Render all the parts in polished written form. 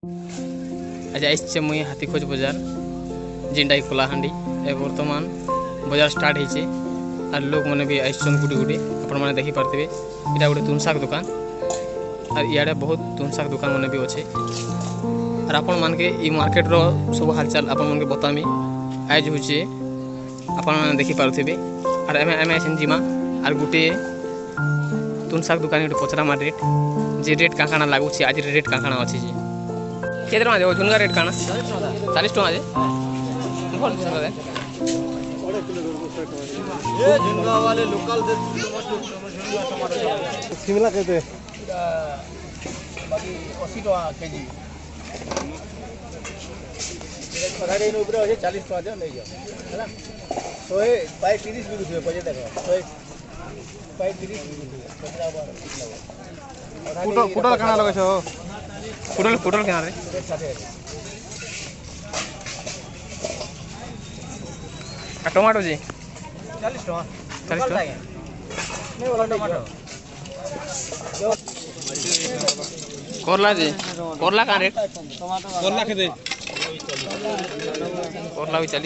आज आइसे मुई हाथीखोज बाजार जिनटा कलाहांडी बर्तमान बाजार स्टार्ट होइछे और लोग मैंने भी आइसन गुटे गुटे आपण मैंने देखी पार्थे इटा गोटे तुनशाक दुकान और इे बहुत तुनशाक दुकान मैंने भी अच्छे और आपण मान के ई मार्केट रो सब हालचाल आपण मन के बतामी आज होचे आपण मैंने देखी पार्थे और एम एम आइसन जिमा और गुटे तुनशाक दुकान गोटे पचरा मार रेट जे रेट काकाना लागुचे आज रेट काकाना अच्छे जी केते टका देबो झुनगा रेट काना 40 टका जे भल सुंदर है ये झुनगा वाले लोकल से शिमला कहते बाकी 80 टका केजी खराडे ऊपर है 40 टका दे ले जाओ हैला 100 बाय 30 भी रुपए पजे देखो 100 बाय 30 भी रुपए 15 पुटल काना लगे छो पुटल केना रे टमाटो जी 40 टका 40 टका नहीं वाला टमाटो करला जी करला का रेट करला के दे करला भी 40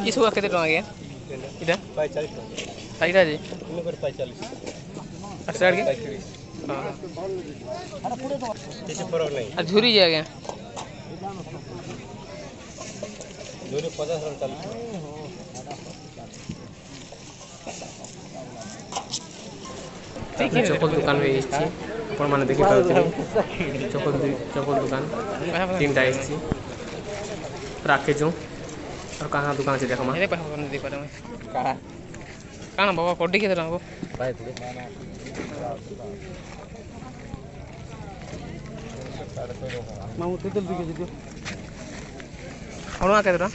ये सब केते टका गया इटा 40 टका साइडा जी इने पर 45 अच्छा के हां जैसे फर्क नहीं आ झुरी जा गया जोरे 50 रन 40 चप्पल दुकान में एसछि अपन माने देखि पाउछि चप्पल दुकान तीनटा एसछि राखे जो और कहां दुकान से देखमा ए पैसा नहीं दे पारे मैं काना बाबा कोडी के रंगो पाए थे मामू तेल दिखे दियो हणुआ केतरा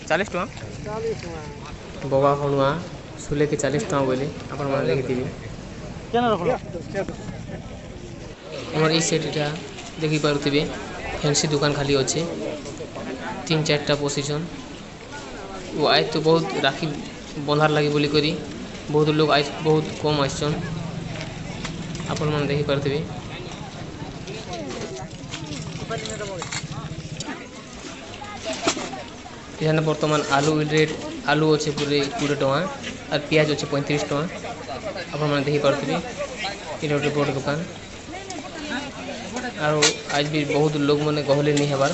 40 टका 40 टका बाबा हणुआ सुले के 40 टका बोले अपन माने देखिथिबी केना रखलो हमर ई सेटटा देखि पारुथिबे फैंसी दुकान खाली अच्छे 3-4टा पोजीशन वो आज तो बहुत राखी बंधार लगी बोली करी बहुत लोग आज बहुत कम आसन आपण मन देखि पारथिबे यहाँ बर्तमान आलू रेट आलू अच्छे पूरे 20 टका और प्याज अच्छे 35 टका आपण मन देखि पारथिबे ये गोटे बड़ दुकान और आज भी बहुत लोग मैंने गहले नहीं हबार